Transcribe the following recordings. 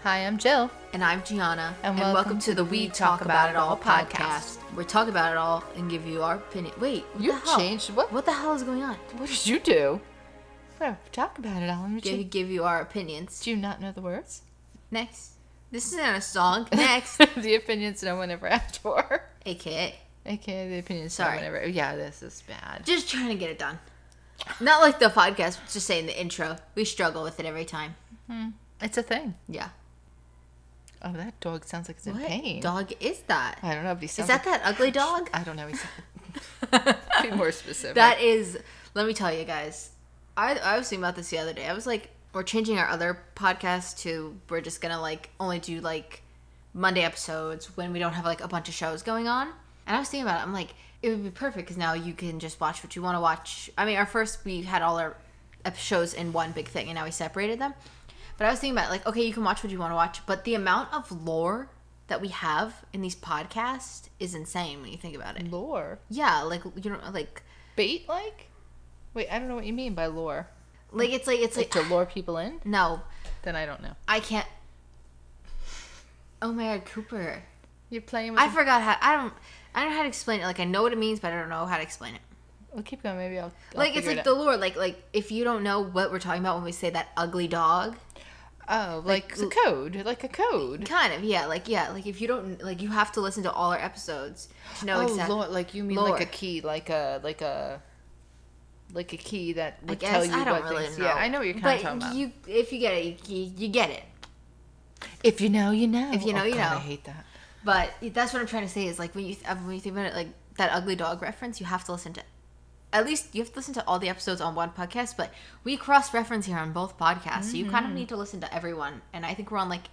Hi, I'm Jill. And I'm Gianna. And welcome to the We Talk About It All podcast. We talk about it all and give you our opinion. Wait, what You the hell? changed what? What the hell is going on? What did you do? Well, talk about it all. Give you our opinions. Do you not know the words? Next. This isn't a song. Next. The opinions no one ever asked for. AKA. AKA the opinions Sorry. no one ever. Yeah, this is bad. Just trying to get it done. Not like the podcast, just saying the intro. We struggle with it every time. It's a thing. Yeah. Oh, that dog sounds like it's in What pain. dog is that? I don't know if he sounds Is that ugly dog? I don't know. He's be more specific. That is, let me tell you guys, I was thinking about this the other day. I was like, we're changing our other podcast to, we're just going to like only do like Monday episodes when we don't have like a bunch of shows going on. And I was thinking about it. I'm like, it would be perfect because now you can just watch what you want to watch. I mean, we had all our shows in one big thing and now we separated them. But I was thinking about like, okay, you can watch what you want to watch, but the amount of lore that we have in these podcasts is insane when you think about it. Lore? Yeah, like, you know, like... Bait, like? Wait, I don't know what you mean by lore. Like, it's like... To lure people in? No. Then I don't know. I can't... Oh my god, Cooper. You're playing with... I forgot how... I don't know how to explain it. Like, I know what it means, but I don't know how to explain it. Well, keep going. Maybe I'll like, it's like it the lore. Like, if you don't know what we're talking about when we say that ugly dog... Oh, like the code, like a code. Kind of, yeah. Like if you don't, like, you have to listen to all our episodes to know exactly. Oh, like you mean lore. like a key, like a key that would I guess, tell you I don't what really things. know. Yeah, I know what you're kind of talking but about. if you get it, you get it. If you know, you know. If you know, you God, know. I hate that. But that's what I'm trying to say is like when you think about it, like that ugly dog reference, you have to listen to. At least you have to listen to all the episodes on one podcast, but we cross-reference here on both podcasts, so you kind of need to listen to everyone. And I think we're on like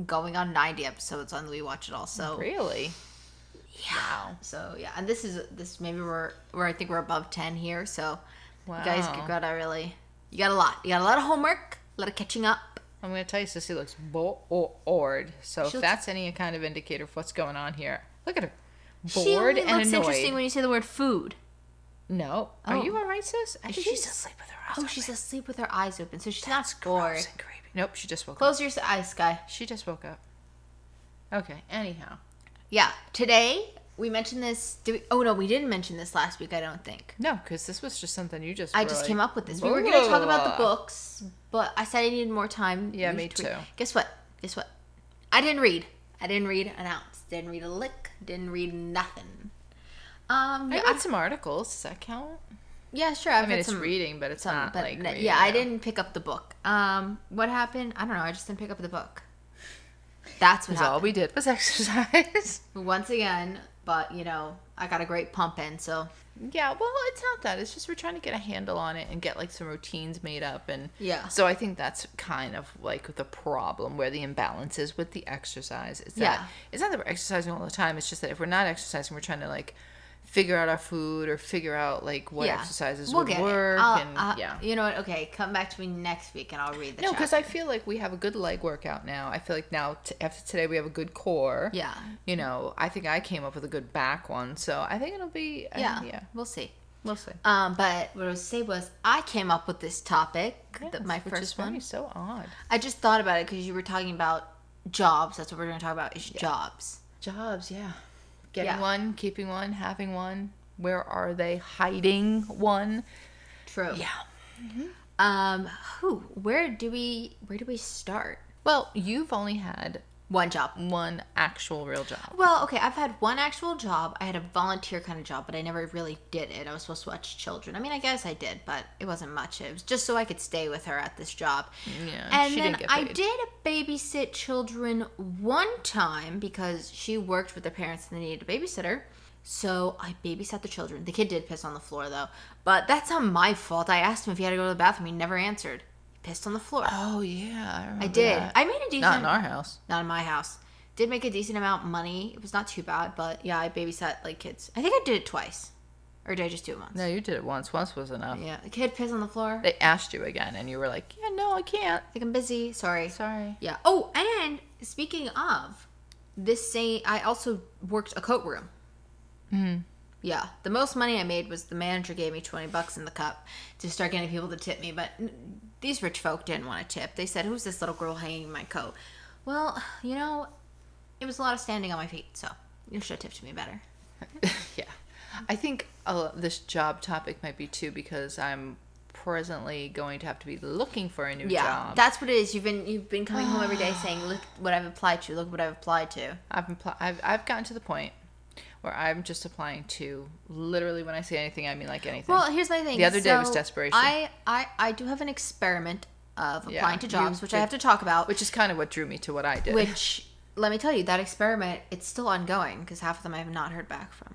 going on 90 episodes on We Watch It All. So Really? yeah. Wow. So yeah, and this maybe we're I think we're above 10 here. So Wow. you guys you got a lot. You got a lot of homework, a lot of catching up. I'm going to tell you, Sissy looks bored. So if She looks- that's any kind of indicator of what's going on here, look at her. She Bored only and looks annoyed. interesting when you say the word food. No. Are Oh. you all right, sis? I think She's- she's asleep with her eyes Oh, open. she's asleep with her eyes open, so she's That's not bored. gross and creepy. Nope, she just woke up. Close your eyes, Sky. She just woke up. Okay, anyhow. Yeah, today we mentioned this. Oh no, we didn't mention this last week. I don't think. No, because this was just something you just. I were just like, came up with this. We were going to talk about the "Whoa." books, but I said I needed more time. Yeah, me too. Guess what? I didn't read an ounce. Didn't read a lick. Didn't read nothing. I read some articles. Does that count? Yeah, sure. I mean, it's reading, but it's not but like. yeah, I didn't pick up the book. What happened? I don't know. I just didn't pick up the book. That's what Because happened. all we did was exercise. Once again, but you know, I got a great pump in, so Yeah, well, it's not that. It's just we're trying to get a handle on it and get like some routines made up, and Yeah. So I think that's kind of like the problem where the imbalance is with the exercise. Is that Yeah. it's not that we're exercising all the time. It's just that if we're not exercising, we're trying to like figure out our food or figure out like what exercises would get it. work. Yeah. You know what? Okay, come back to me next week and I'll read the No, because I chapter. feel like we have a good leg workout now. I feel like now after today we have a good core. Yeah. You know, I think I came up with a good back one, so I think it'll be. Yeah. Yeah. We'll see. We'll see. But what I was say was I came up with this topic, my Which is first very one. so odd. I just thought about it because you were talking about jobs. That's what we're going to talk about is jobs. Jobs, yeah. Getting Yeah. one, keeping one, having one. Where are they? Hiding one. True. Yeah. Where do we start? Well, you've only had One job. one actual real job. Well, okay, I've had one actual job. I had a volunteer kind of job, but I never really did it. I was supposed to watch children. I mean, I guess I did, but it wasn't much. It was just so I could stay with her at this job. Yeah, And she then didn't get I paid. did babysit children one time because she worked with their parents and they needed a babysitter. So I babysat the children. The kid did piss on the floor, though. But that's not my fault. I asked him if he had to go to the bathroom. He never answered. He pissed on the floor. Oh, yeah. I remember I did. that. I made a decent... Not in our house. Not in my house. Did make a decent amount of money. It was not too bad, but yeah, I babysat like kids. I think I did it twice. Or did I just do it once? No, you did it once. Once was enough. Yeah, the kid pissed on the floor. They asked you again, and you were like, yeah, no, I can't. Like, I'm busy. Sorry. Sorry. Yeah. Oh, and speaking of, I also worked a coat room. Mm. Yeah, the most money I made was the manager gave me $20 in the cup to start getting people to tip me, but these rich folk didn't want to tip. They said, "Who's this little girl hanging my coat?" Well, it was a lot of standing on my feet, so you should have tipped me better. Yeah. I think this job topic might be too, because I'm presently going to have to be looking for a new job. That's what it is. You've been coming home every day saying, "Look what I've applied to. Look what I've applied to." I've gotten to the point where I'm just applying to, literally, when I say anything, I mean like anything. Well, here's my thing. The other day was desperation. I do have an experiment of applying to jobs, which I have to talk about. Which is kind of what drew me to what I did. Which, let me tell you, that experiment, it's still ongoing because half of them I have not heard back from.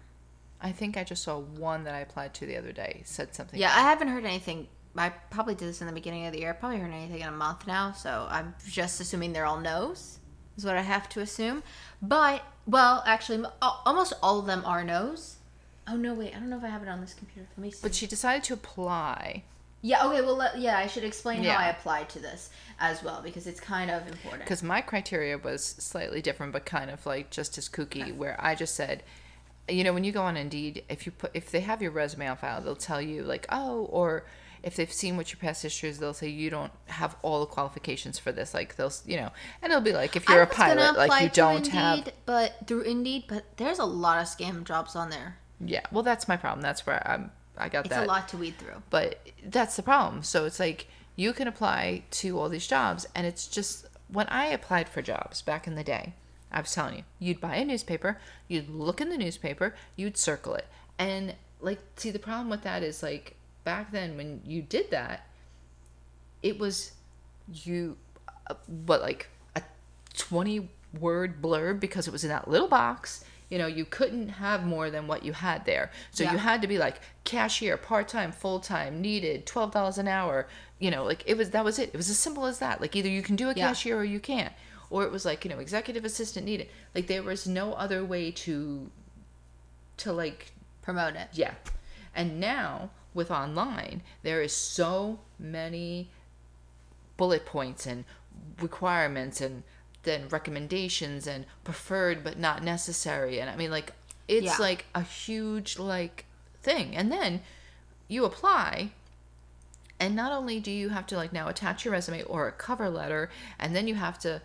I think I just saw one that I applied to the other day. Said something. Yeah, I haven't heard anything. I probably did this in the beginning of the year. I probably heard anything in a month now, so I'm just assuming they're all no's, is what I have to assume. But, well, actually, almost all of them are no's. Oh, no, wait. I don't know if I have it on this computer. Let me see. But she decided to apply. Yeah, okay, well, I should explain how I applied to this as well, because it's kind of important. Because my criteria was slightly different, but kind of like just as kooky, okay. Where I just said, when you go on Indeed, if they have your resume on file, they'll tell you like, oh, or if they've seen what your past history is, they'll say you don't have all the qualifications for this. Like they'll, and it'll be like if you're a pilot, like you don't Indeed, have. But through Indeed, but there's a lot of scam jobs on there. Yeah, well, that's my problem. That's where I got that. It's a lot to weed through. But that's the problem. So it's like you can apply to all these jobs, and it's just when I applied for jobs back in the day, I was telling you, you'd buy a newspaper, you'd look in the newspaper, you'd circle it, and like, see, the problem with that is like back then when you did that, it was like a 20-word blurb because it was in that little box. You couldn't have more than what you had there. So you had to be like cashier, part-time, full-time, needed, $12 an hour. Like that was it. It was as simple as that. Like either you can do a cashier or you can't. Or it was like, executive assistant needed. Like there was no other way to like promote it. Yeah. And now with online, there is so many bullet points and requirements and then recommendations and preferred but not necessary, and I mean like it's like a huge like thing. And then you apply, and not only do you have to like now attach your resume or a cover letter, and then you have to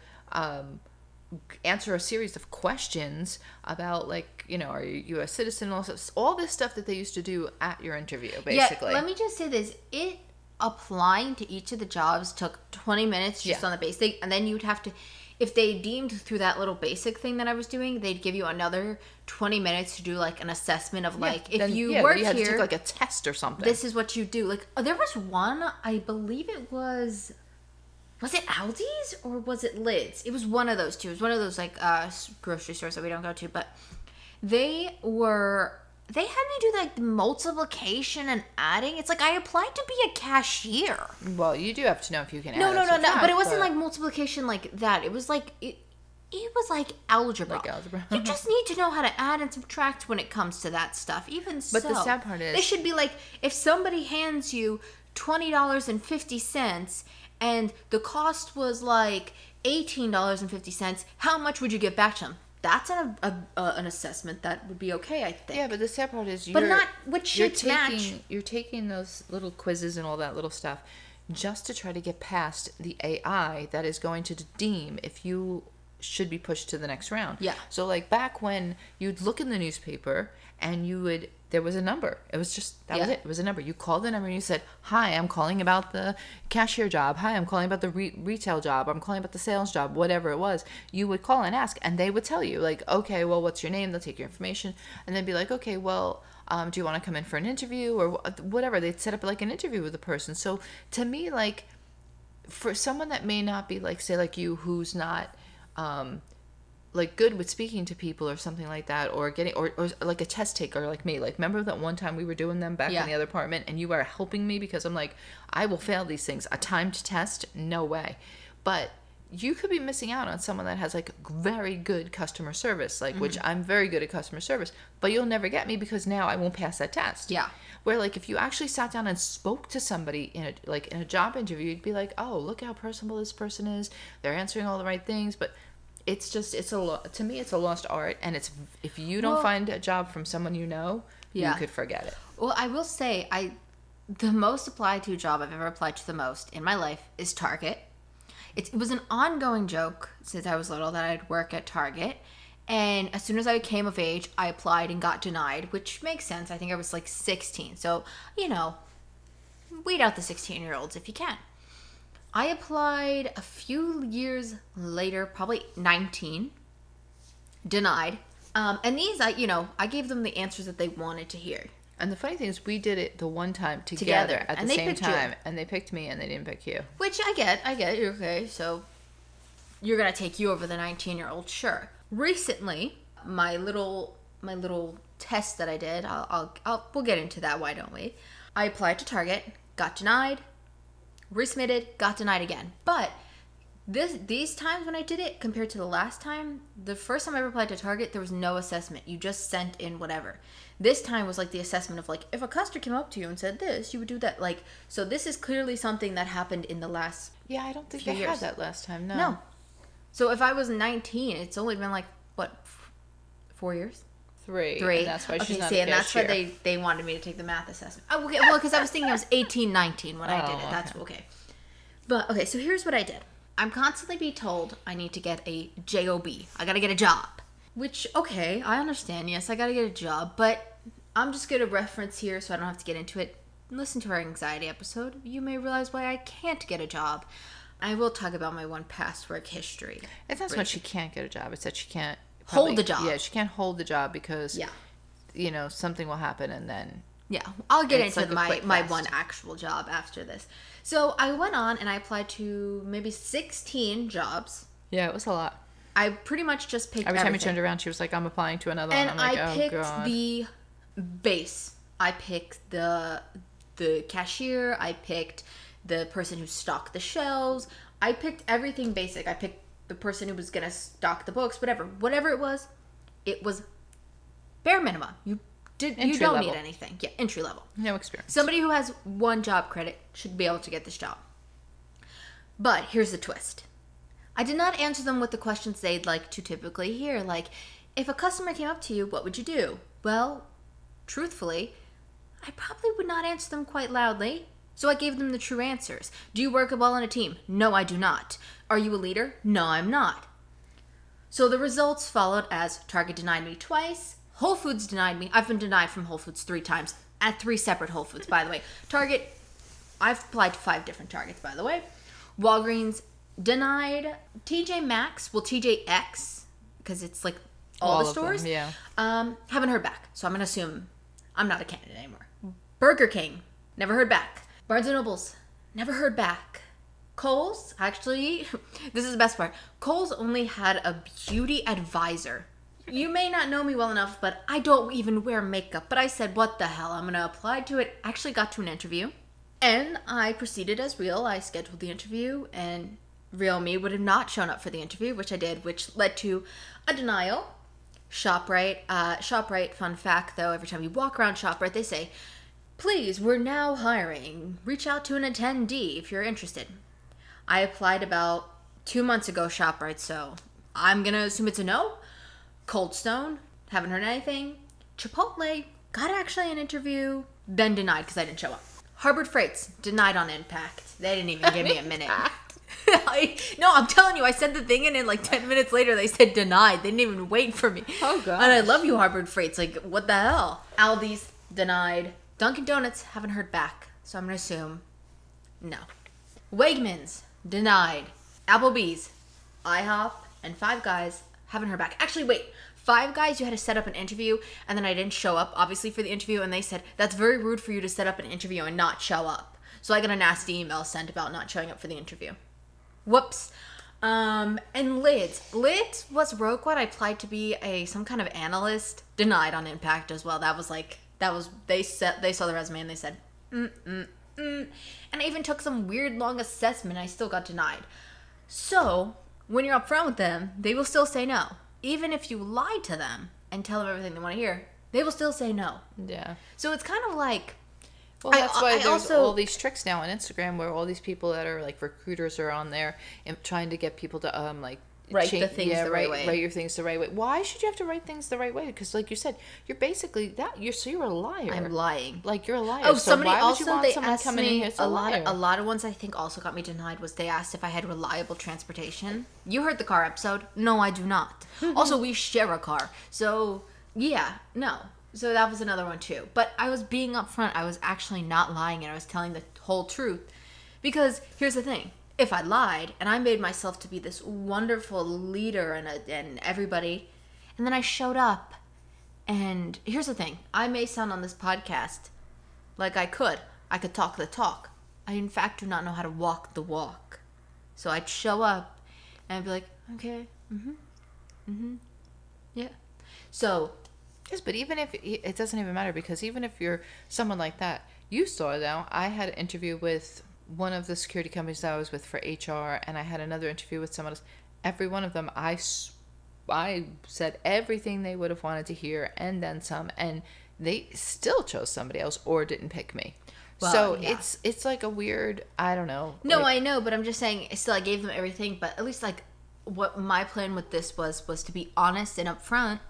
answer a series of questions about like are you a U.S. citizen, all this stuff that they used to do at your interview basically. Let me just say this, applying to each of the jobs took 20 minutes just on the basic, and then you'd have to, if they deemed through that little basic thing that I was doing, they'd give you another 20 minutes to do like an assessment of like, if you work you had here, to take like a test or something. This is what you do. Like, there was one, I believe it was it Aldi's or was it Lid's? It was one of those two. It was one of those like grocery stores that we don't go to, but they had me do like multiplication and adding. It's like I applied to be a cashier. Well, you do have to know if you can add. No. But it wasn't like multiplication like that. It was like it was like algebra. Like algebra. You just need to know how to add and subtract when it comes to that stuff. But the sad part is, they should be like, if somebody hands you $20.50 and the cost was like $18.50, how much would you get back to them? That's an assessment that would be okay, I think. Yeah, but the sad part is but not what shapes match. You're taking those little quizzes and all that little stuff just to try to get past the AI that is going to deem if you should be pushed to the next round. Yeah. So like back when you'd look in the newspaper and there was a number. It was just, that was it. It was a number. You called the number and you said, "Hi, I'm calling about the cashier job. Hi, I'm calling about the retail job. I'm calling about the sales job," whatever it was. You would call and ask, and they would tell you, like, "Okay, well, what's your name?" They'll take your information, and then be like, "Okay, well, do you want to come in for an interview?" Or whatever. They'd set up like an interview with the person. So to me, like, for someone that may not be like, say, like you, who's not like good with speaking to people or something like that, or getting or like a test taker like me. Like, remember that one time we were doing them back in the other apartment, and you were helping me because I'm like, I will fail these things. A timed test, no way. But you could be missing out on someone that has like very good customer service, like which I'm very good at customer service, but you'll never get me because now I won't pass that test. Yeah. Where like if you actually sat down and spoke to somebody in a job interview, you'd be like, oh, look how personable this person is. They're answering all the right things, but to me, it's a lost art, and it's if you don't find a job from someone you could forget it. Well, I will say, the most applied to job I've ever applied to the most in my life is Target. It was an ongoing joke since I was little that I'd work at Target. And as soon as I came of age, I applied and got denied, which makes sense. I think I was like 16. So, weed out the 16-year-olds if you can. I applied a few years later, probably 19, denied. And these, I gave them the answers that they wanted to hear. And the funny thing is, we did it the one time together at the same time, and they picked me and they didn't pick you. Which I get. Okay, so you're gonna take you over the 19-year-old, sure. Recently, my little test that I did, we'll get into that. Why don't we? I applied to Target, got denied, resubmitted, got denied again. But these times when I did it compared to the last time, the first time I ever applied to Target, there was no assessment. You just sent in whatever. This time was like the assessment of like, if a customer came up to you and said this, you would do that. Like, so this is clearly something that happened in the last Yeah, I don't think few they years. had that last time. No. No. So if I was 19, it's only been like, what, 4 years? 3. 3. And that's why she's not a and that's why cashier. they wanted me to take the math assessment. Oh, okay. Well, because I was thinking I was 18, 19 when I did it. okay. That's okay. But, okay, so here's what I did. I'm constantly being told I need to get a job. I got to get a job. Which, okay, I understand. Yes, I got to get a job. But I'm just going to reference here so I don't have to get into it. Listen to our anxiety episode. You may realize why I can't get a job. I will talk about my one past work history. It's not so much she can't get a job. It's that she can't hold the job. Yeah, she can't hold the job because, something will happen and then... Yeah, I'll get It's into like my one actual job after this. So I went on and I applied to maybe 16 jobs. Yeah, it was a lot. I pretty much just picked Every time everything. you turned around, she was like, I'm applying to another And one. I'm like, I oh, picked God. the base. I picked the cashier. I picked the person who stocked the shelves. I picked everything basic. I picked the person who was going to stock the books, whatever. Whatever it was bare minimum. You don't level. need anything. Yeah, entry level. No experience. Somebody who has one job credit should be able to get this job. But here's the twist. I did not answer them with the questions they'd like to typically hear. Like, if a customer came up to you, what would you do? Well, truthfully, I probably would not answer them quite loudly. So I gave them the true answers. Do you work well in a team? No, I do not. Are you a leader? No, I'm not. So the results followed as Target denied me twice. Whole Foods denied me. I've been denied from Whole Foods 3 times. At 3 separate Whole Foods, by the way. Target, I've applied to 5 different Targets, by the way. Walgreens denied. TJ Maxx, TJX, because it's like all the of them, stores. yeah. Haven't heard back. So I'm going to assume I'm not a candidate anymore. Burger King, never heard back. Barnes & Nobles, never heard back. Kohl's, actually, this is the best part. Kohl's only had a beauty advisor. You may not know me well enough, but I don't even wear makeup. But I said, what the hell? I'm going to apply to it. Actually got to an interview. And I proceeded as real. I scheduled the interview, and real me would have not shown up for the interview, which I did, which led to a denial. ShopRite, fun fact though, every time you walk around ShopRite, they say, please, we're now hiring. Reach out to an attendee if you're interested. I applied about 2 months ago, ShopRite, so I'm going to assume it's a no. Cold Stone, haven't heard anything. Chipotle, got actually an interview, then denied because I didn't show up. Harbor Freights, denied on impact. They didn't even give me a minute. No, I'm telling you, I sent the thing in and like 10 minutes later they said denied. They didn't even wait for me. Oh, God. And I love you, Harbor Freights. Like, what the hell? Aldi's, denied. Dunkin' Donuts, haven't heard back. So I'm going to assume no. Wegmans, denied. Applebee's, IHOP, and Five Guys, haven't heard back. Actually, wait. Five Guys, you had to set up an interview, and then I didn't show up, obviously, for the interview, and they said, that's very rude for you to set up an interview and not show up. So I got a nasty email sent about not showing up for the interview. Whoops. And Lids. Lids was Roquette. I applied to be some kind of analyst. Denied on impact as well. They saw the resume and they said, And I even took some weird long assessment. I still got denied. So, when you're upfront with them, they will still say no. Even if you lie to them and tell them everything they want to hear, they will still say no. Yeah. So it's kind of like... Well, that's why there's also, all these tricks now on Instagram where all these people that are like recruiters are on there and trying to get people to like write the things the right way. Write your things the right way. Why should you have to write things the right way? Because, like you said, you're basically you're a liar. I'm lying. Like, you're a liar. Oh, so somebody why also would you want they someone asked coming in me here a lot of ones I think also got me denied was they asked if I had reliable transportation. You heard the car episode? No, I do not. Also, we share a car, so yeah, no. So that was another one too. But I was being upfront. I was actually not lying, and I was telling the whole truth. Because here's the thing. If I lied and I made myself to be this wonderful leader and everybody, and then I showed up, and here's the thing. I may sound on this podcast like I could talk the talk. I, in fact, do not know how to walk the walk. So I'd show up and I'd be like, okay, yeah. So... Yes, but even if it doesn't even matter, because even if you're someone like that, you saw now, I had an interview with one of the security companies that I was with for HR, and I had another interview with someone else. Every one of them, I said everything they would have wanted to hear and then some, and they still chose somebody else or didn't pick me. Well, so yeah. It's like a weird, I don't know. No, I know, but I'm just saying, still I gave them everything, but at least like what my plan with this was to be honest and upfront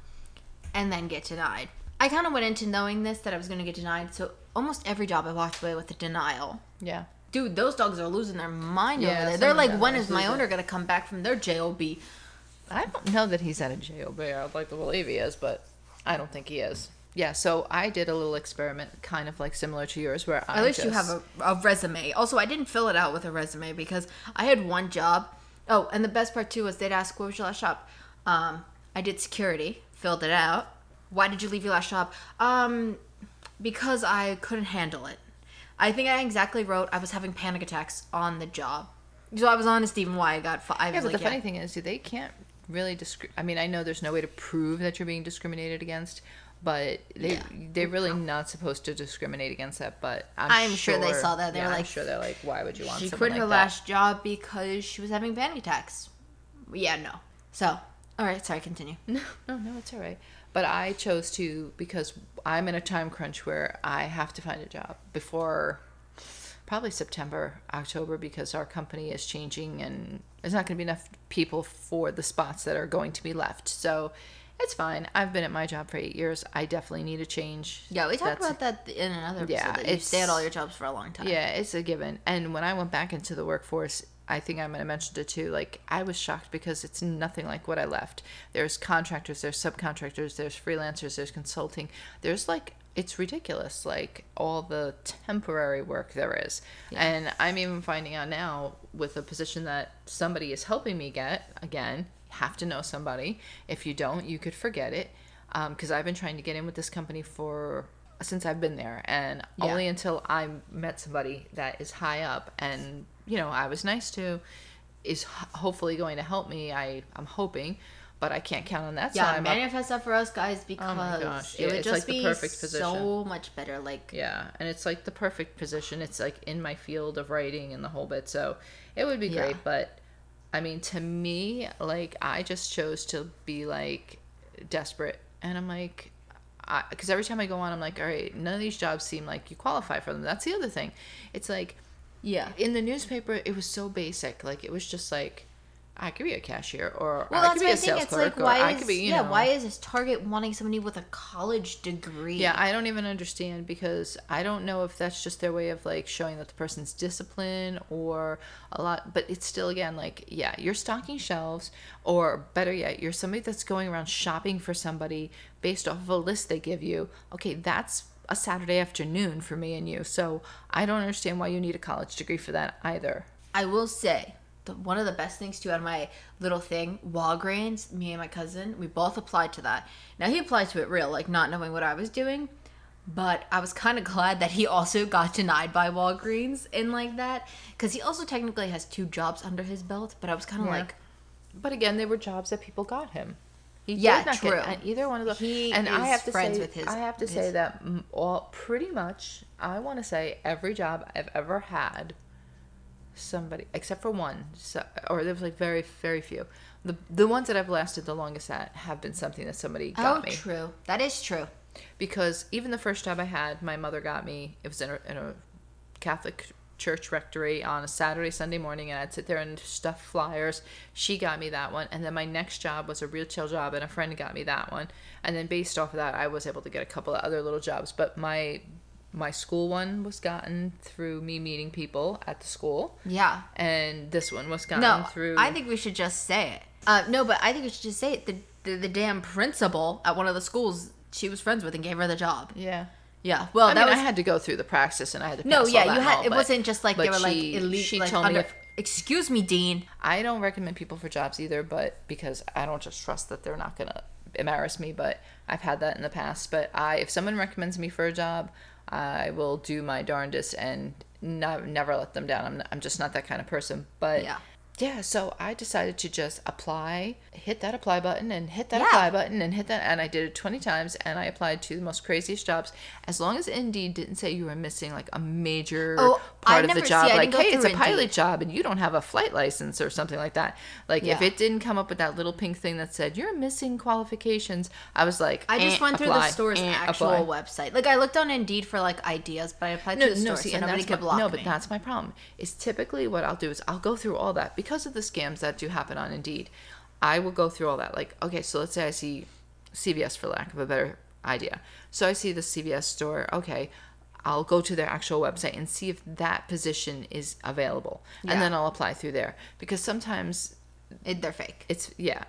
and then get denied. I kind of went into knowing this, that I was going to get denied, so almost every job I walked away with a denial. Yeah. Dude, those dogs are losing their mind over there. They're like, when is my owner going to come back from their JOB? I don't know that he's at a JOB. I'd like to believe he is, but I don't think he is. Yeah, so I did a little experiment, kind of like similar to yours, where At least you have a resume. Also, I didn't fill it out with a resume because I had one job. Oh, and the best part, too, was they'd ask, what was your last job? I did security, filled it out. Why did you leave your last job? Because I couldn't handle it. I think I exactly wrote I was having panic attacks on the job. So I was honest even why I got fired. Yeah, but the funny thing is, they can't really I mean, I know there's no way to prove that you're being discriminated against, but they're really not supposed to discriminate against that. But I'm sure they saw that. They're I'm sure they're like, why would you want she someone quit her last job because she was having panic attacks. Yeah, no. So, all right, sorry, continue. No, it's all right. But I chose to, because I'm in a time crunch where I have to find a job before probably September, October, because our company is changing and there's not going to be enough people for the spots that are going to be left. So it's fine. I've been at my job for 8 years. I definitely need a change. Yeah, we talked about that in another episode. Yeah, that you stay at all your jobs for a long time. Yeah, it's a given. And when I went back into the workforce, I think I'm going to mention it too. Like, I was shocked because it's nothing like what I left. There's contractors, there's subcontractors, there's freelancers, there's consulting. There's like, it's ridiculous, like all the temporary work there is. Yeah. And I'm even finding out now with a position that somebody is helping me get, again, have to know somebody. If you don't, you could forget it. Because I've been trying to get in with this company since I've been there, and only until I met somebody that is high up and, you know, I was nice to, is hopefully going to help me. I'm hoping, but I can't count on that. Yeah, so manifest that for us, guys, because oh my gosh. It would just like be the perfect position. So much better. Like, yeah, and it's like the perfect position. It's like in my field of writing and the whole bit, so it would be great. But I mean, to me, like, I just chose to be like desperate, and I'm like, because every time I go on, I'm like, all right, none of these jobs seem like you qualify for them. That's the other thing. It's like, in the newspaper, it was so basic. Like, it was just like, I could be a cashier, or I could be a sales clerk, or I could be, you know. Why is this Target wanting somebody with a college degree? Yeah, I don't even understand, because I don't know if that's just their way of, like, showing that the person's disciplined or a lot, but it's still, again, like, yeah, you're stocking shelves, or better yet, you're somebody that's going around shopping for somebody based off of a list they give you. Okay, that's a Saturday afternoon for me and you, so I don't understand why you need a college degree for that either. I will say, one of the best things too out of my little thing, Walgreens, me and my cousin, we both applied to that. Now he applied to it real, like not knowing what I was doing, but I was kind of glad that he also got denied by Walgreens and like that, because he also technically has 2 jobs under his belt, but I was kind of like, but again, they were jobs that people got him. He did not true. Get either one of them. He and is I have to friends say, with his. I have to say that pretty much, I want to say every job I've ever had, somebody, except for one, or there was like very, very few. The ones that I've lasted the longest at have been something that somebody got me. Oh, true. That is true. Because even the first job I had, my mother got me. It was in a Catholic church rectory on a Saturday, Sunday morning, and I'd sit there and stuff flyers. She got me that one. And then my next job was a retail job, and a friend got me that one. And then based off of that, I was able to get a couple of other little jobs. But my school one was gotten through me meeting people at the school. Yeah. And this one was gotten through... I think we should just say it. No, but I think we should just say it. The damn principal at one of the schools she was friends with and gave her the job. Yeah. Yeah. Well, I had to go through the praxis, and I had to pass No, yeah, all that you had. all, It wasn't just like they were like elite. She like, told me excuse me, Dean. I don't recommend people for jobs either, but because I don't just trust that they're not gonna embarrass me. But I've had that in the past. But if someone recommends me for a job, I will do my darndest and never let them down. I'm just not that kind of person. But yeah, so I decided to just hit that apply button and hit that apply button and hit that. And I did it 20 times, and I applied to the most craziest jobs. As long as Indeed didn't say you were missing like a major part of the job, like, hey, it's a pilot job and you don't have a flight license or something like that. Like if it didn't come up with that little pink thing that said you're missing qualifications, I was like, I just went through the store's actual website. Like I looked on Indeed for like ideas, but I applied to the store, so nobody could block me. No, but that's my problem. Is typically what I'll do is I'll go through all that because of the scams that do happen on Indeed. I will go through all that. Like, okay, so let's say I see CVS, for lack of a better idea. So I see the CVS store. Okay, I'll go to their actual website and see if that position is available. And then I'll apply through there. Because sometimes... they're fake.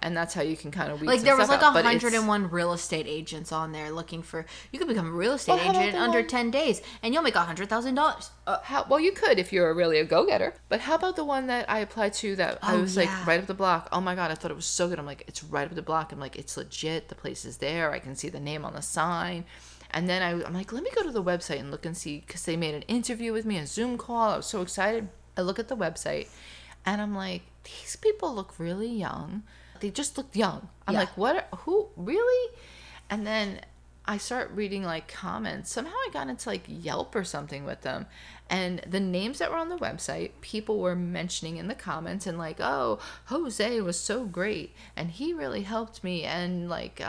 And that's how you can kind of weed like there was like out, 101 real estate agents on there looking for. You could become a real estate agent in under 10 days, and you'll make $100,000. Well, you could if you're really a go-getter. But how about the one that I applied to that I was like right up the block? Oh my god, I thought it was so good. I'm like, it's right up the block. I'm like, it's legit. The place is there. I can see the name on the sign. And then I'm like, let me go to the website and look and see, because they made an interview with me, a Zoom call. I was so excited. I look at the website, and I'm like, these people look really young. They just looked young. I'm like, who, really? And then I start reading like comments. Somehow I got into like Yelp or something with them. And the names that were on the website, people were mentioning in the comments and like, oh, Jose was so great. And he really helped me. And like,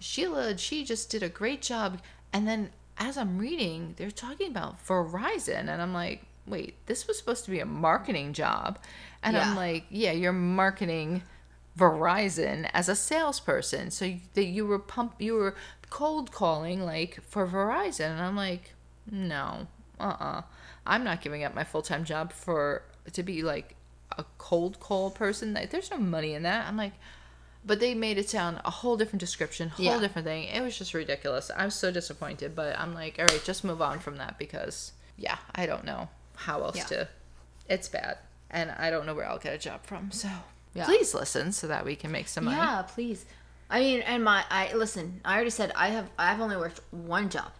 Sheila, she just did a great job. And then as I'm reading, they're talking about Verizon. And I'm like, wait, this was supposed to be a marketing job. And I'm like, yeah, you're marketing Verizon as a salesperson. So you were cold calling like for Verizon. And I'm like, no, I'm not giving up my full-time job to be like a cold call person. There's no money in that. I'm like, but they made it sound a whole different description, whole different thing. It was just ridiculous. I was so disappointed, but I'm like, all right, just move on from that because I don't know how else to. It's bad. And I don't know where I'll get a job from. So please listen so that we can make some money. Yeah, please. I mean, and listen, I already said I've only worked one job.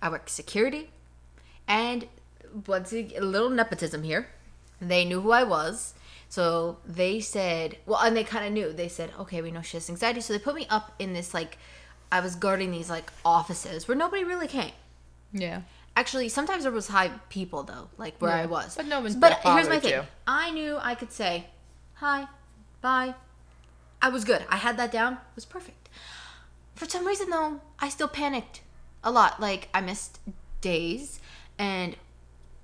I work security, and what's a little nepotism here. They knew who I was. So they said, and they kind of knew. They said, okay, we know she has anxiety. So they put me up in this, like, I was guarding these, like, offices where nobody really came. Yeah. Actually, sometimes there was high people, though, like where I was. But no one's But here's my thing. I knew I could say, hi, bye. I was good. I had that down. It was perfect. For some reason, though, I still panicked a lot. Like, I missed days. And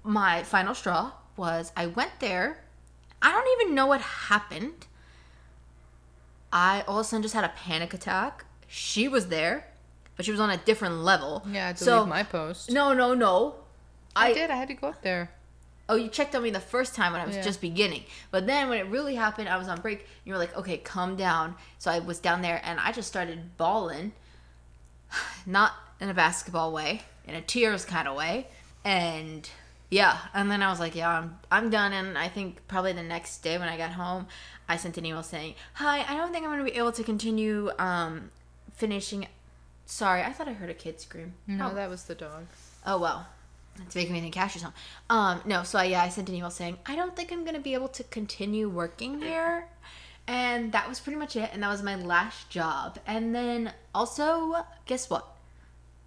my final straw was I went there. I don't even know what happened. I all of a sudden just had a panic attack. She was there. But she was on a different level. Yeah, I had to leave my post. No. I did. I had to go up there. Oh, you checked on me the first time when I was just beginning. But then when it really happened, I was on break. You were like, okay, calm down. So I was down there, and I just started bawling. Not in a basketball way. In a tears kind of way. And and then I was like, I'm done. And I think probably the next day when I got home, I sent an email saying, hi, I don't think I'm going to be able to continue finishing. Sorry, I thought I heard a kid scream. No, that was the dog. Oh, well. It's making me think Cashew's home. No, so I sent an email saying, I don't think I'm going to be able to continue working here. And that was pretty much it. And that was my last job. And then also, guess what?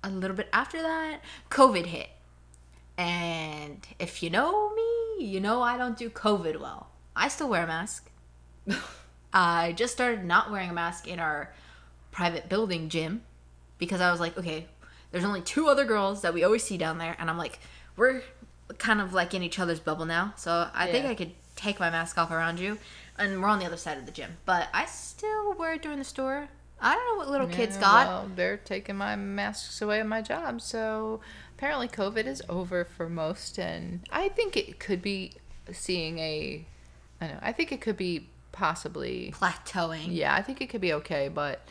A little bit after that, COVID hit. And if you know me, you know I don't do COVID well. I still wear a mask. I just started not wearing a mask in our private building gym. Because I was like, okay, there's only 2 other girls that we always see down there. And I'm like, we're kind of like in each other's bubble now. So I think Yeah. I could take my mask off around you. And we're on the other side of the gym. But I still wear it during the store. I don't know what little kids got. Well, they're taking my masks away at my job, so apparently COVID is over for most, and I think it could be seeing I think it could be possibly, Plateauing. yeah, I think it could be okay, but,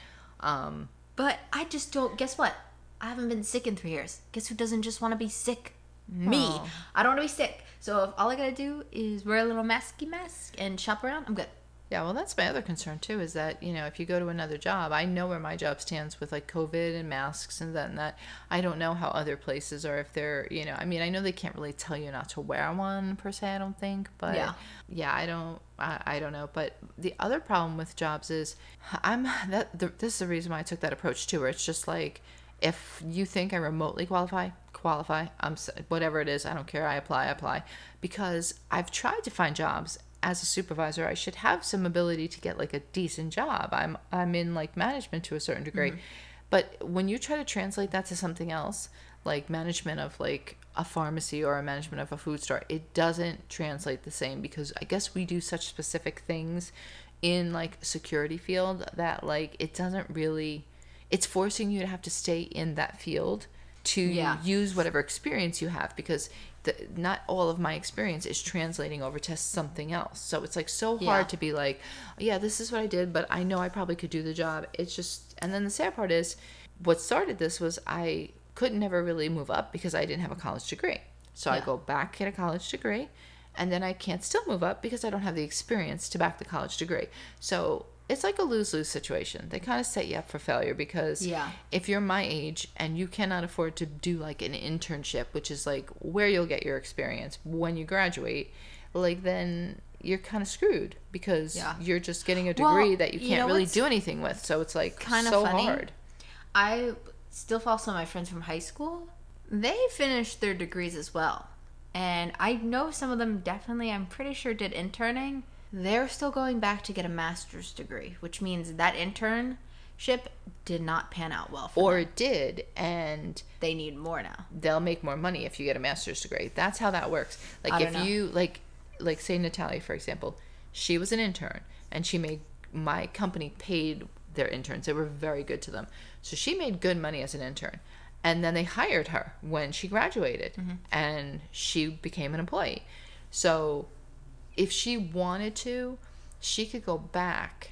But I just don't. Guess what? I haven't been sick in 3 years. Guess who doesn't just want to be sick? Me. Oh. I don't want to be sick. So if all I gotta do is wear a little masky mask and shop around, I'm good. Yeah, well, that's my other concern too, is that, if you go to another job, I know where my job stands with like COVID and masks and that and that. I don't know how other places are, if they're, I mean, I know they can't really tell you not to wear one per se, I don't think, but yeah, I don't know. But the other problem with jobs is this is the reason why I took that approach too, where it's just like, if you think I remotely qualify, whatever it is, I don't care, I apply, because I've tried to find jobs. As a supervisor, I should have some ability to get like a decent job. I'm in like management to a certain degree. But when you try to translate that to something else, like management of like a pharmacy or a management of a food store, it doesn't translate the same, because I guess we do such specific things in like security field that like it doesn't really, it's forcing you to have to stay in that field to use whatever experience you have, because not all of my experience is translating over to something else. So it's like so hard to be like, yeah, this is what I did, but I know I probably could do the job. It's just, and then the sad part is, what started this was I could never really move up because I didn't have a college degree. So I go back, get a college degree, and then I can't still move up because I don't have the experience to back the college degree. So it's like a lose-lose situation. They kind of set you up for failure, because if you're my age and you cannot afford to do like an internship, which is like where you'll get your experience when you graduate, like then you're kind of screwed, because you're just getting a degree that you can't really do anything with. So it's like kind of so funny. Hard. I still follow some of my friends from high school. They finished their degrees as well. And I know some of them definitely, I'm pretty sure, did interning. They're still going back to get a master's degree, which means that internship did not pan out well for them. Or it did, and they need more now. They'll make more money if you get a master's degree. That's how that works. Like if you like say Natalia, for example, she was an intern, and my company paid their interns. They were very good to them. So she made good money as an intern. And then they hired her when she graduated, and she became an employee. So if she wanted to, she could go back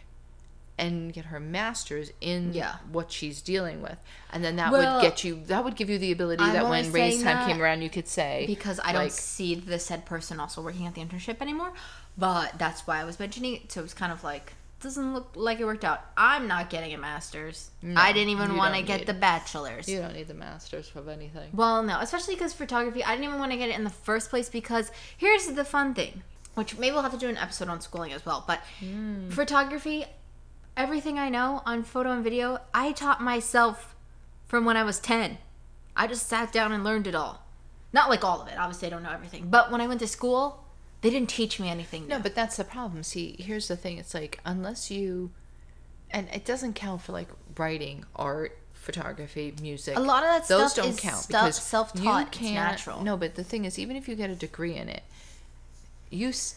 and get her master's in what she's dealing with, and then that would give you the ability that when raise time came around, you could say, because I don't see the said person also working at the internship anymore. But that's why I was mentioning it. So it was kind of like, doesn't look like it worked out. I'm not getting a master's. No, I didn't even want to get the bachelor's. You don't need the master's of anything. Well, no, especially because photography, I didn't even want to get it in the first place, because here's the fun thing, which maybe we'll have to do an episode on schooling as well. But photography, everything I know on photo and video, I taught myself from when I was 10. I just sat down and learned it all. Not like all of it. Obviously, I don't know everything. But when I went to school, they didn't teach me anything new. No, but that's the problem. See, here's the thing. It's like, unless you... And it doesn't count for, like, writing, art, photography, music. A lot of that those stuff don't is count because self-taught. It's natural. No, but the thing is, even if you get a degree in it,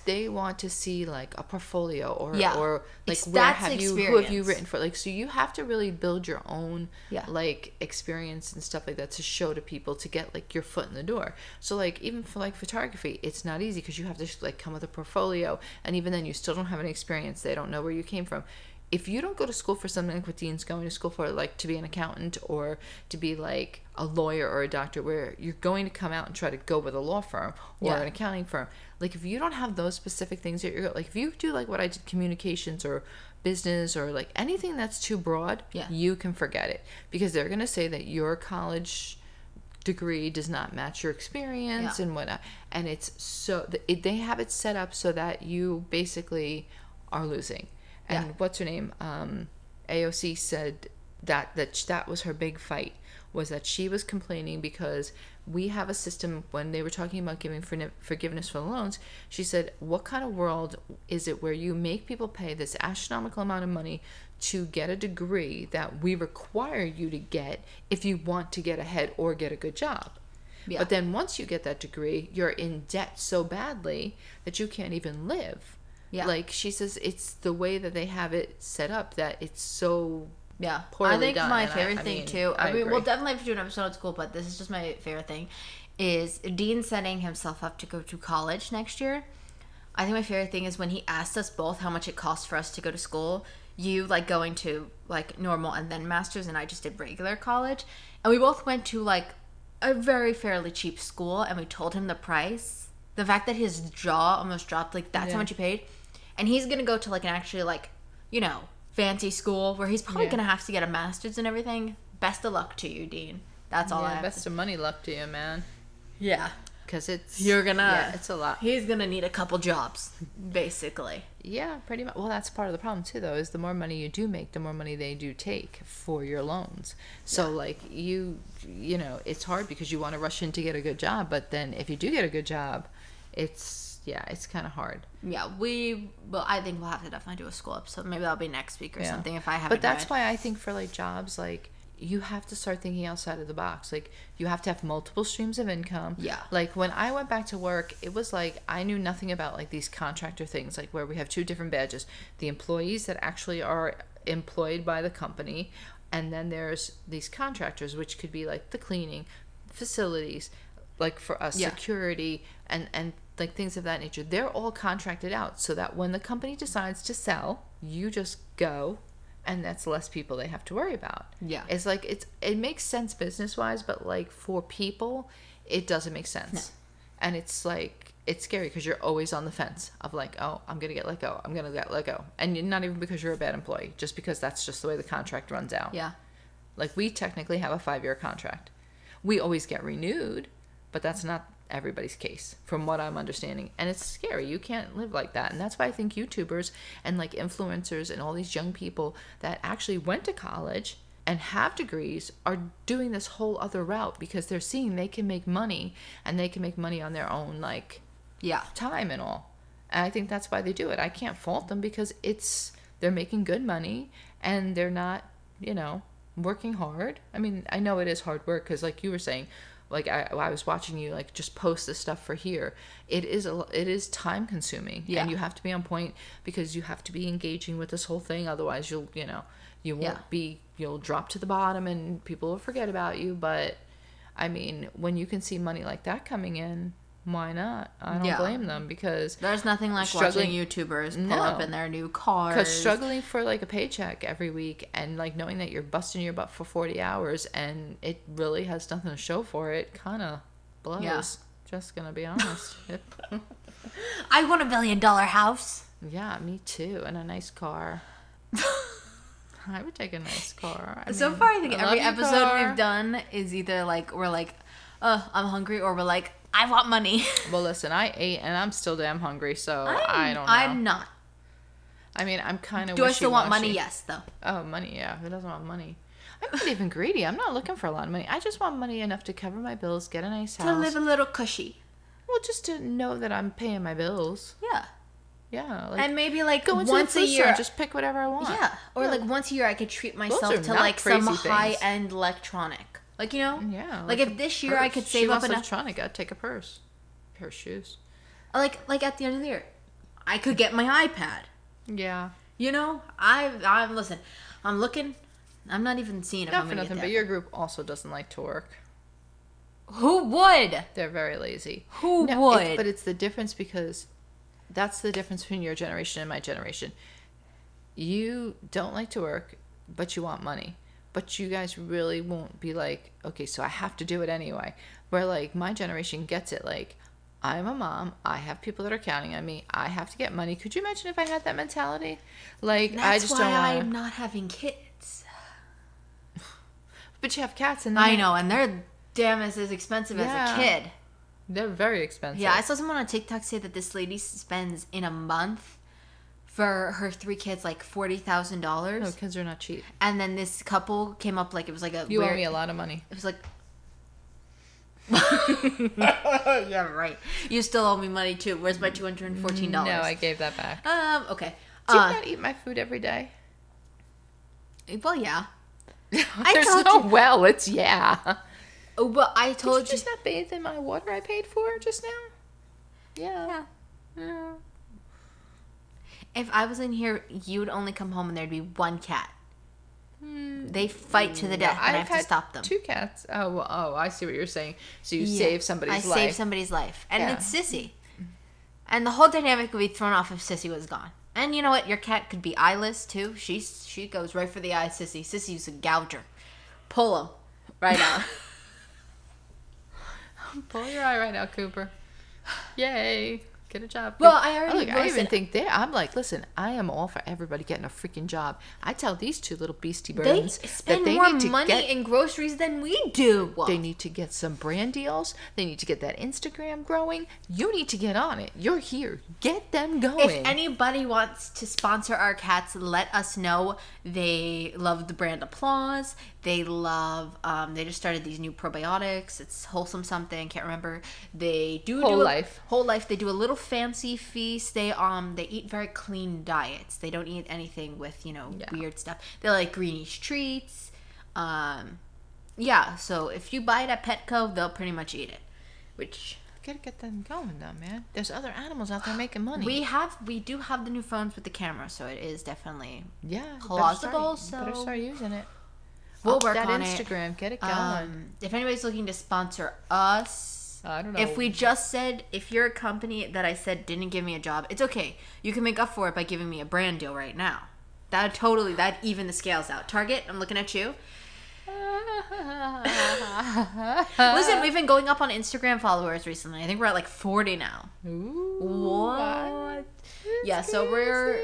they want to see like a portfolio or like who have you written for, like, so you have to really build your own like experience and stuff like that to show to people, to get like your foot in the door. So like even for like photography, it's not easy because you have to like come with a portfolio, and even then you still don't have any experience. They don't know where you came from. If you don't go to school for something like what Dean's going to school for, like to be an accountant or to be like a lawyer or a doctor, where you're going to come out and try to go with a law firm or an accounting firm, like if you don't have those specific things that you're like, if you do like what I did, communications or business or like anything that's too broad, you can forget it, because they're going to say that your college degree does not match your experience and whatnot. And it's so they have it set up so that you basically are losing. And what's her name? AOC said that was her big fight, was that she was complaining because we have a system, when they were talking about giving forgiveness for the loans, she said, what kind of world is it where you make people pay this astronomical amount of money to get a degree that we require you to get if you want to get ahead or get a good job? Yeah. But then once you get that degree, you're in debt so badly that you can't even live. Yeah. Like she says, it's the way that they have it set up that it's so poorly I think done. my And favorite I thing mean, too. I agree. We'll definitely have to do an episode at school, but this is just my favorite thing. Is Dean setting himself up to go to college next year? I think my favorite thing is when he asked us both how much it costs for us to go to school. You like going to like normal and then masters, and I just did regular college, and we both went to like a very fairly cheap school, and we told him the price. The fact that his jaw almost dropped, like that's how much he paid, and he's gonna go to like an actually like fancy school where he's probably gonna have to get a master's and everything. Best of luck to you, Dean. That's all I have. Best of money luck to you, man. Yeah. Because it's it's a lot. He's gonna need a couple jobs, basically. Yeah, pretty much. Well, that's part of the problem too, though, is the more money you do make, the more money they do take for your loans. So like you know, it's hard because you want to rush in to get a good job, but then if you do get a good job, it's kind of hard. Yeah, I think we'll have to definitely do a school episode. Maybe that'll be next week or something if I haven't. But that's why I think for like jobs, like you have to start thinking outside of the box. Like you have to have multiple streams of income. Yeah. Like when I went back to work, it was like I knew nothing about like these contractor things, like where we have two different badges. The employees that actually are employed by the company, and then there's these contractors, which could be like the cleaning, facilities, like for us, security, and like things of that nature. They're all contracted out so that when the company decides to sell, you just go, and that's less people they have to worry about. Yeah. It's like it makes sense business wise, but like for people, it doesn't make sense. No. And it's like it's scary because you're always on the fence of like, oh, I'm gonna get let go. I'm gonna get let go. And not even because you're a bad employee, just because that's just the way the contract runs out. Yeah. Like we technically have a 5-year contract. We always get renewed, but that's not everybody's case from what I'm understanding, and it's scary. You can't live like that, and that's why I think YouTubers and like influencers and all these young people that actually went to college and have degrees are doing this whole other route because they're seeing they can make money, and they can make money on their own like time and all. And I think that's why they do it. I can't fault them because they're making good money and they're not working hard. I mean, I know it is hard work because like you were saying, like I was watching you like just post this stuff for here. It is time consuming, and you have to be on point because you have to be engaging with this whole thing. Otherwise, you'll you'll drop to the bottom and people will forget about you. But I mean, when you can see money like that coming in, why not? I don't blame them because there's nothing like watching YouTubers pull up in their new cars. Because struggling for like a paycheck every week and like knowing that you're busting your butt for 40 hours and it really has nothing to show for it kind of blows. Yeah. Just gonna be honest. I want $1 billion house. Yeah, me too, and a nice car. I would take a nice car. So far, I think every episode we've done is either like we're like, oh, I'm hungry, or we're like, I want money. Well, listen, I ate and I'm still damn hungry, so I don't know. I'm not. I mean, I'm kind of Do I still want money? Yes, though. Oh, money, yeah. Who doesn't want money? I'm not even greedy. I'm not looking for a lot of money. I just want money enough to cover my bills, get a nice house. To live a little cushy. Well, just to know that I'm paying my bills. Yeah. Yeah. Like, and maybe like go into once the food a year. Store, just pick whatever I want. Yeah. Or like once a year I could treat myself to like some high-end electronic. Like, Yeah. Like if this year I could save up enough. Electronic, I'd take a purse. A pair of shoes. Like at the end of the year, I could get my iPad. Yeah. I'm listen. I'm looking. I'm not even seeing if I'm gonna get that. But your group also doesn't like to work. Who would? They're very lazy. Who would? But it's the difference because that's the difference between your generation and my generation. You don't like to work, but you want money. But you guys really won't be like, okay, so I have to do it anyway. Where like my generation gets it, like, I'm a mom. I have people that are counting on me. I have to get money. Could you imagine if I had that mentality? Like, I just don't want. That's why I'm not having kids. But you have cats, and I know, and they're damn as expensive as a kid. They're very expensive. Yeah, I saw someone on TikTok say that this lady spends in a month for her 3 kids like $40,000. No, kids are not cheap. And then this couple came up like it was like a. You owe me a lot of money. It was like. Yeah, right. You still owe me money too. Where's my $214? No, I gave that back. Okay. Do you not eat my food every day? Well, yeah. There's no well. It's yeah. Oh, but I told Did you just not bathe in my water I paid for just now? Yeah. If I was in here, you would only come home and there'd be one cat. They fight to the death, and I have to stop them. 2 cats. Oh, I see what you're saying. So you save somebody's life. I save somebody's life, and it's Sissy. And the whole dynamic would be thrown off if Sissy was gone. And you know what? Your cat could be eyeless too. She goes right for the eye, Sissy. Sissy's a gouger. Pull him right out. Pull your eye right now, Cooper. Yay. Get a job. Well, I even think I'm like, listen, I am all for everybody getting a freaking job. I tell these 2 little beastie birds that they more need to money in groceries than we do. They need to get some brand deals. They need to get that Instagram growing. You need to get on it. You're here. Get them going. If anybody wants to sponsor our cats, let us know. They love the brand Applause. They love, they just started these new probiotics. It's wholesome something. Can't remember. They do Whole Life. Whole Life. They do a little fancy feast. They eat very clean diets. They don't eat anything with, weird stuff. They like greenish treats. So if you buy it at Petco, they'll pretty much eat it. Which gotta get them going though, man. There's other animals out there making money. We do have the new phones with the camera, so it is definitely plausible. Better start using it. We'll work that on Instagram. Get it going. If anybody's looking to sponsor us, I don't know. If we just said, if you're a company that I said didn't give me a job, it's okay. You can make up for it by giving me a brand deal right now. That even the scales out. Target, I'm looking at you. Listen, we've been going up on Instagram followers recently. I think we're at like 40 now. Ooh, what? Yeah, so we're,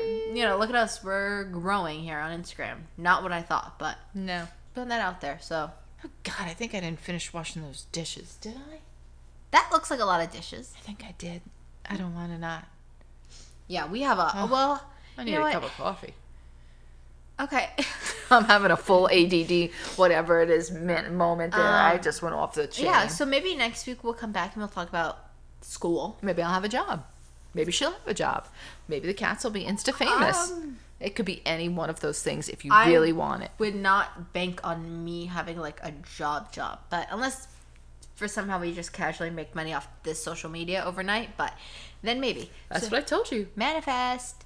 look at us. We're growing here on Instagram. Not what I thought, but no. Putting that out there, so. Oh, God, I think I didn't finish washing those dishes. Did I? That looks like a lot of dishes. I think I did. I don't want to not. Yeah, we have I need a cup of coffee. Okay. I'm having a full ADD, whatever it is, moment there. I just went off the chain. Yeah, so maybe next week we'll come back and we'll talk about school. Maybe I'll have a job. Maybe she'll have a job. Maybe the cats will be Insta-famous. It could be any one of those things if you really want it. I would not bank on me having like a job. But unless for somehow we just casually make money off this social media overnight, but then maybe. That's what I told you. Manifest.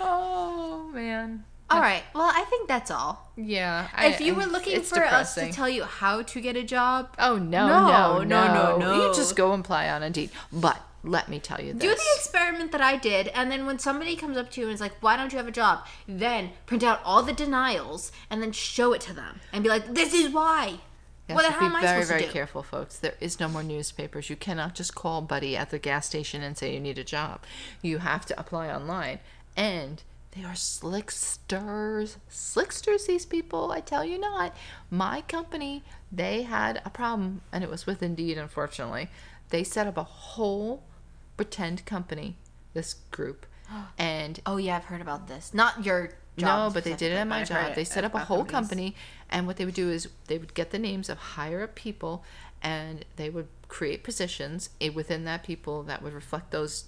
Oh, man. All right. Well, I think that's all. Yeah. If you were looking for us to tell you how to get a job. Oh, no. You just go and apply on Indeed. But let me tell you this. Do the experiment that I did, and then when somebody comes up to you and is like, why don't you have a job? Then print out all the denials and then show it to them and be like, this is why. What the hell am I supposed to do? Be very, very careful, folks. There is no more newspapers. You cannot just call Buddy at the gas station and say you need a job. You have to apply online. And they are slicksters. Slicksters, these people. I tell you not. My company, they had a problem, and it was with Indeed, unfortunately. They set up a whole pretend company, this group. And oh, yeah, I've heard about this. Not your job. No, but they did it at my job. They set up a whole company, and what they would do is they would get the names of higher up people, and they would create positions within that people that would reflect those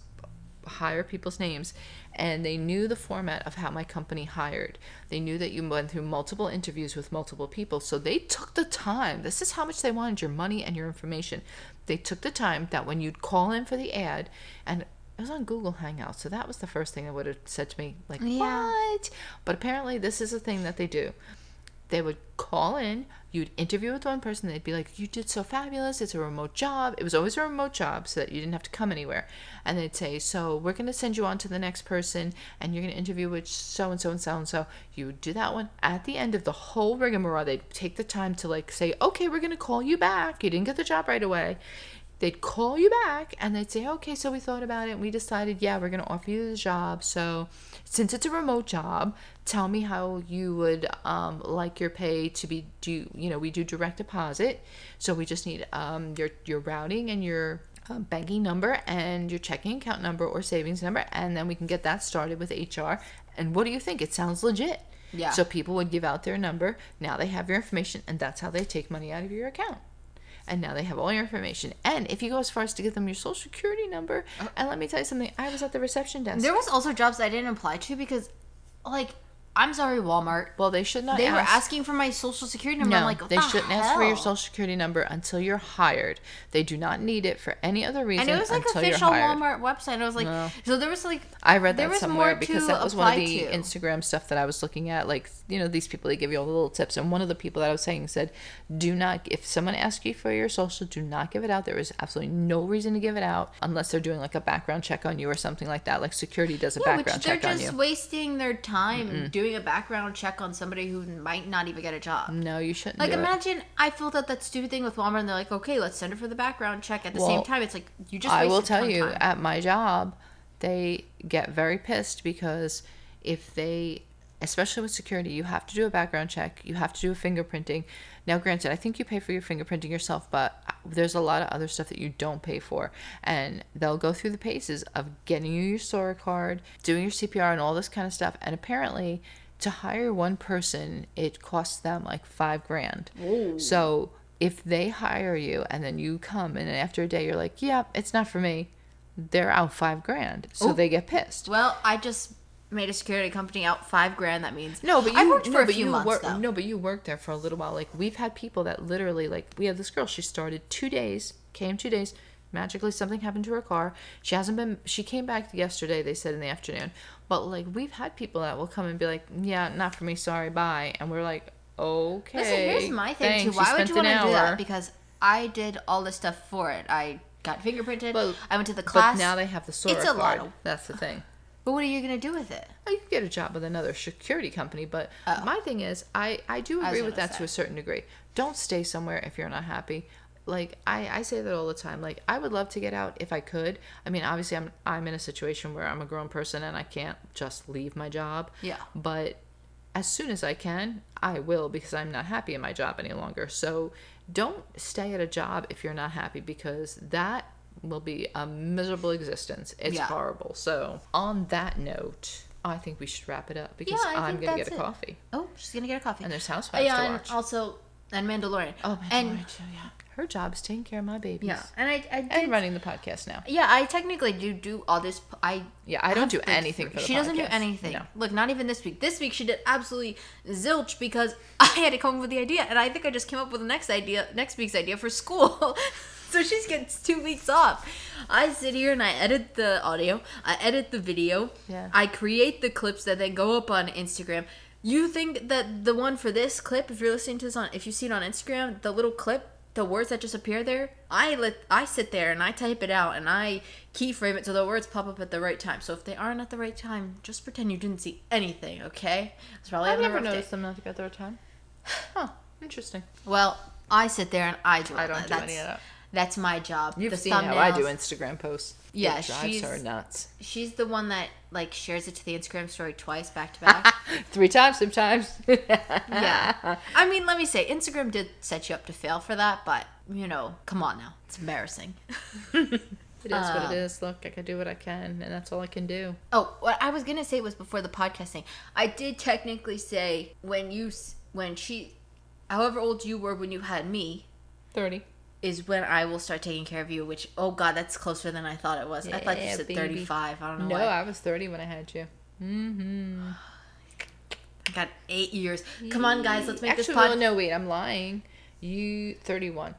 hire people's names, and they knew the format of how my company hired. They knew that you went through multiple interviews with multiple people, so they took the time. This is how much they wanted your money and your information. They took the time that when you'd call in for the ad, and it was on Google Hangouts, so that was the first thing that would have said to me, like, what? But apparently this is a thing that they do. They would call in, you'd interview with one person, they'd be like, you did so fabulous, it's a remote job. It was always a remote job so that you didn't have to come anywhere. And they'd say, so we're going to send you on to the next person, and you're going to interview with so-and-so and so-and-so. You would do that one. At the end of the whole rigmarole, they'd take the time to like say, okay, we're going to call you back. You didn't get the job right away. They'd call you back, and they'd say, okay, so we thought about it, and we decided, yeah, we're going to offer you the job. So since it's a remote job, tell me how you would like your pay to be we do direct deposit. So we just need your routing and your banking number and your checking account number or savings number, and then we can get that started with HR. And what do you think? It sounds legit. Yeah. So people would give out their number. Now they have your information, and that's how they take money out of your account. And now they have all your information. And if you go as far as to give them your social security number, and let me tell you something, I was at the reception desk. There was also jobs I didn't apply to because, like, I'm sorry, Walmart. Well, they should not They ask. were asking for my social security number. I'm No, like, what they the shouldn't hell? ask for your social security number until you're hired. They do not need it for any other reason And it was like until official you're hired. Walmart website. And I was like, so there was like, I read there that was somewhere more because to that was one of apply the to. Instagram stuff that I was looking at. Like, you know, these people, they give you all the little tips. And one of the people that I was saying said, do not, if someone asks you for your social, do not give it out. There is absolutely no reason to give it out unless they're doing like a background check on you or something like that. Like security does a background check on you. They're just wasting their time doing a background check on somebody who might not even get a job. No, you shouldn't. Like, do imagine I filled out that stupid thing with Walmart and they're like, okay, let's send her for the background check. At the same time, it's like, you just I wasted will tell ton you, time. at my job, they get very pissed because if they, especially with security, you have to do a background check. You have to do a fingerprinting. Now, granted, I think you pay for your fingerprinting yourself, but there's a lot of other stuff that you don't pay for. And they'll go through the paces of getting you your SORA card, doing your CPR and all this kind of stuff. And apparently, to hire one person, it costs them like $5,000. Ooh. So if they hire you and then you come and after a day you're like, yeah, it's not for me, they're out $5,000. So Ooh. they get pissed. Well, I just made a security company out $5,000. That means No, but you I worked for a but few you months work, though. No, but you worked there for a little while. Like we've had people that literally, like we have this girl. She started 2 days, came 2 days. Magically, something happened to her car. She came back yesterday, they said in the afternoon. But like we've had people that will come and be like, yeah, not for me, sorry, bye. And we're like, okay. Listen, here's my thing thanks, too. Why would you want to do hour. that? Because I did all this stuff for it. I got fingerprinted. I went to the class. But now they have the SORA It's a lot card. That's the thing. But what are you gonna do with it? You can get a job with another security company, but my thing is, I do agree with that to a certain degree. Don't stay somewhere if you're not happy. Like I say that all the time. Like I would love to get out if I could. I mean, obviously I'm in a situation where I'm a grown person and I can't just leave my job. Yeah. But as soon as I can, I will because I'm not happy in my job any longer. So don't stay at a job if you're not happy because that will be a miserable existence. It's horrible. So on that note, I think we should wrap it up because I'm going to get a coffee. Oh, she's going to get a coffee. And there's Housewives to and watch. also, and Mandalorian. Oh, Mandalorian too, yeah. Her job is taking care of my babies. Yeah, and I did, and running the podcast now. Yeah, I technically do all this. I don't do anything for the podcast. She doesn't do anything. No. Look, not even this week. This week she did absolutely zilch because I had to come up with the idea, and I think I just came up with the next week's idea for school. So she gets 2 weeks off. I sit here and I edit the audio, I edit the video, I create the clips that then go up on Instagram. You think that the one for this clip, if you're listening to this if you see it on Instagram, the little clip, the words that just appear there, I sit there and I type it out and I keyframe it so the words pop up at the right time. So if they aren't at the right time, just pretend you didn't see anything, okay? It's probably I've never noticed them not at the right time. Huh, interesting. Well, I sit there and I do. I don't do any of that. That's my job. You've seen how I do Instagram posts. Yeah, it drives her nuts. She's the one that like shares it to the Instagram story twice back to back. 3 times sometimes. Yeah. I mean, let me say, Instagram did set you up to fail for that, but you know, come on now. It's embarrassing. It is what it is. Look, I can do what I can, and that's all I can do. Oh, what I was gonna say was before the podcast thing. I did technically say however old you were when you had me, 30. is when I will start taking care of you, which, oh God, that's closer than I thought it was. Yeah, I thought you said baby. 35. I don't know No, why. I was 30 when I had you. Mm-hmm. I got 8 years. Come on, guys, let's make this no, wait, I'm lying. You 31.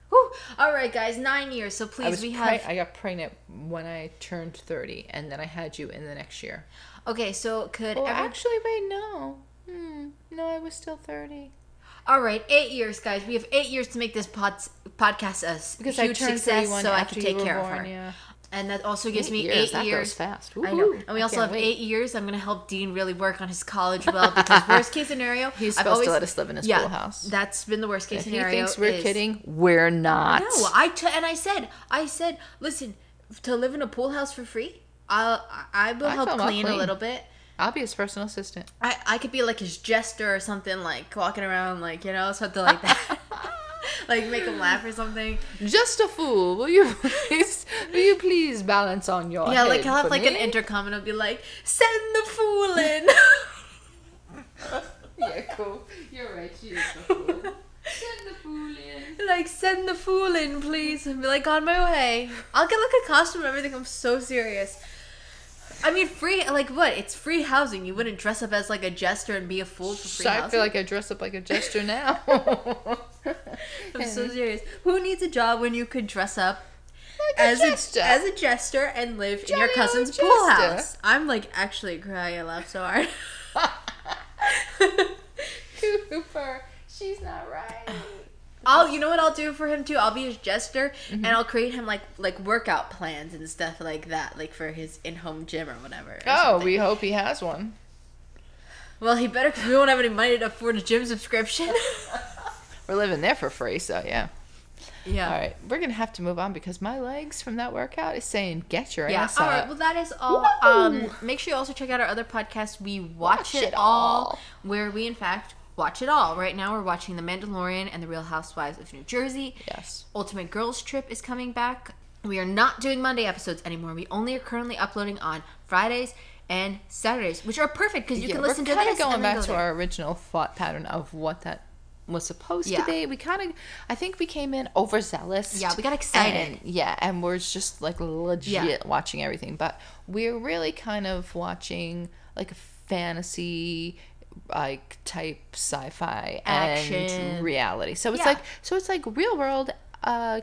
Whew. All right, guys, 9 years. So please, I got pregnant when I turned 30, and then I had you in the next year. Okay, so actually, wait, no. No, I was still 30. All right, 8 years, guys. We have 8 years to make this podcast a because huge I turned success, so I have to take care born, of her. Yeah. And that also gives me 8 years. 8 That years. goes fast. I know. And we also have 8 years. I'm going to help Dean really work on his college well because worst case scenario, he's supposed to let us live in his pool house. That's been the worst case scenario. He thinks we're kidding. We're not. No, I said, listen, to live in a pool house for free, I will help clean a little bit. I'll be his personal assistant. I could be like his jester or something, like walking around, like, you know, something like that. Like make him laugh or something. Just a fool. Will you please balance on your Yeah, head like he'll have like me? an intercom and he'll be like, send the fool in. Yeah, cool. You're right. She is the fool. Send the fool in. Like, send the fool in, please. And be like, on my way. I'll get like a costume and everything. I'm so serious. I mean, free, like what? It's free housing. You wouldn't dress up as like a jester and be a fool for free housing. I feel like I dress up like a jester now. I'm so serious. Who needs a job when you could dress up like as a jester and live in your cousin's pool house? I'm like actually crying. I laugh so hard. Cooper, she's not right. You know what I'll do for him too? I'll be his jester, and I'll create him like workout plans and stuff like that, like for his in-home gym or whatever. We hope he has one. Well, he better, because we won't have any money to afford a gym subscription. We're living there for free, so yeah. Yeah. All right, we're gonna have to move on because my legs from that workout is saying, "Get your ass all up." right. Well, that is all. Make sure you also check out our other podcast. We watch it all, where we in fact watch it all. Right now, we're watching The Mandalorian and The Real Housewives of New Jersey. Yes. Ultimate Girls Trip is coming back. We are not doing Monday episodes anymore. We only are currently uploading on Fridays and Saturdays, which are perfect because you can listen to this. We're kind of going back to our original thought pattern of what that was supposed to be. We kind of, I think we came in overzealous. Yeah, we got excited. And we're just like legit watching everything. But we're really kind of watching like a fantasy like type sci-fi action and reality. So it's like real world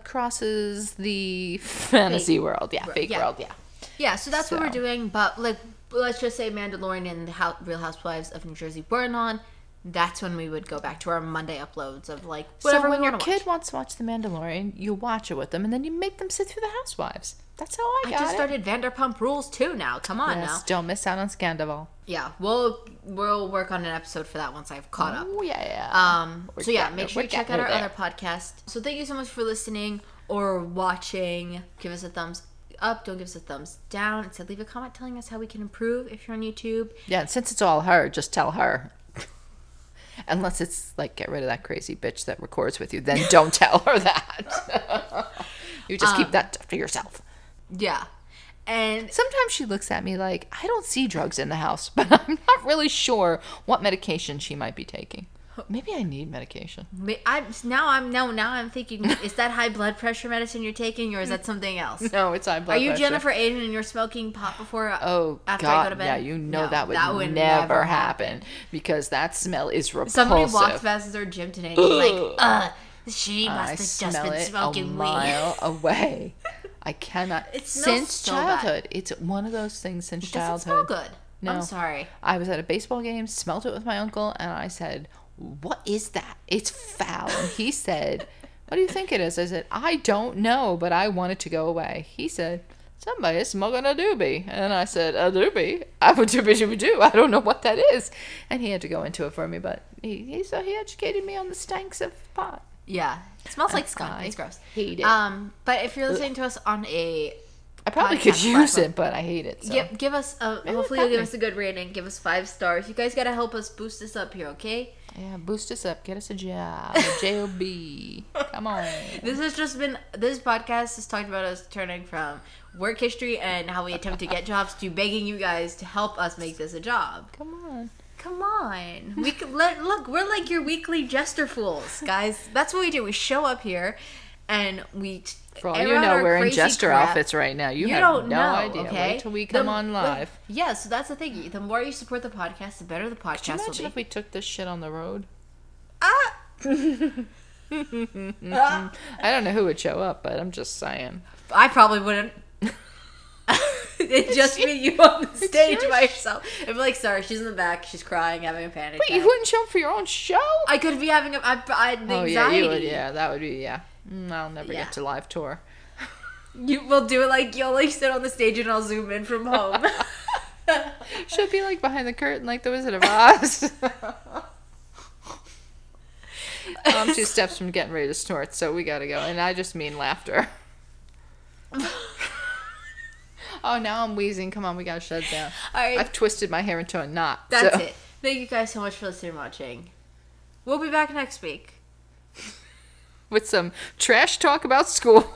crosses the fantasy world. Yeah, fake world. Yeah. Yeah, so that's what we're doing. But like, let's just say Mandalorian and the Real Housewives of New Jersey weren't on. That's when we would go back to our Monday uploads of like whatever. So when your kid wants to watch The Mandalorian, you watch it with them, and then you make them sit through The Housewives. That's how I just started Vanderpump Rules too. Now, come on now. Don't miss out on Scandival. Yeah, we'll work on an episode for that once I've caught up. Oh yeah. So yeah, make sure you check out our other podcast. So thank you so much for listening or watching. Give us a thumbs up. Don't give us a thumbs down. Instead, leave a comment telling us how we can improve if you're on YouTube. Yeah, and since it's all her, just tell her. Unless it's like, get rid of that crazy bitch that records with you, then don't tell her that. You just keep that to yourself. Yeah. And sometimes she looks at me like, I don't see drugs in the house, but I'm not really sure what medication she might be taking. Maybe I need medication. Now I'm thinking, is that high blood pressure medicine you're taking, or is that something else? No, it's high blood pressure. Are you Jennifer Aiden and you're smoking pot before? After I go to bed? Yeah, you know that would never happen because that smell is repulsive. Somebody walked past our gym today and was like, she must have just been smoking weed. I smell it a mile away. I cannot. It smells since so childhood. bad. it's one of those things since childhood. It doesn't smell good. No. I'm sorry. I was at a baseball game, smelled it with my uncle, and I said, "What is that? It's foul." And he said, "What do you think it is?" I said, "I don't know, but I want it to go away." He said, "Somebody's smoking a doobie." And I said, "A doobie? I would doobie-doobie-doo. I don't know what that is." And he had to go into it for me, but he educated me on the stanks of pot. Yeah. It smells like skunk. It's gross. Hate it. But if you're listening to us on a I probably could use it, but I hate it. So. Give us hopefully you'll give us a good rating. Give us 5 stars. You guys gotta help us boost this up here, okay? Yeah, boost us up. Get us a job. A J-O-B. Come on. This podcast has talked about us turning from work history and how we attempt to get jobs to begging you guys to help us make this a job. Come on. We could look. We're like your weekly jester fools, guys. That's what we do. We show up here, and we. For all you know, we're in jester outfits right now. You have no idea. Okay? Wait till we come on live. Yeah, so that's the thing. The more you support the podcast, the better the podcast Could you imagine will be. if we took this shit on the road? I don't know who would show up, but I'm just saying. I probably wouldn't. It'd just be you on the stage by yourself. I'd be like, sorry, she's in the back, she's crying, having a panic attack. But you wouldn't show up for your own show? I could be having anxiety. Oh, yeah, you would, yeah, that would be, yeah. I'll never get to live tour. You will do it like, you'll like sit on the stage and I'll zoom in from home. She'll be like behind the curtain like the Wizard of Oz. I'm 2 steps from getting ready to snort, so we gotta go. And I just mean laughter. Oh, now I'm wheezing. Come on, we gotta shut it down. All right. I've twisted my hair into a knot. That's it. Thank you guys so much for listening and watching. We'll be back next week. With some trash talk about school.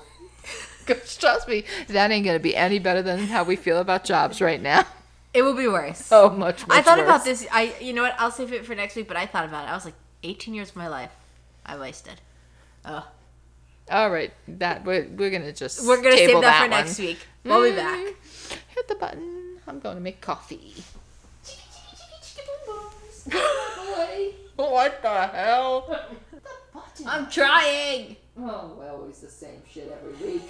Trust me, that ain't gonna be any better than how we feel about jobs right now. It will be worse. Oh, much I thought worse. About this. You know what? I'll save it for next week, but I thought about it. I was like, 18 years of my life I wasted. Oh. All right, we're gonna just save that for one. next week. We'll be back. Hit the button. I'm going to make coffee. Boy. What the hell? I'm trying. Oh, well, always the same shit every week.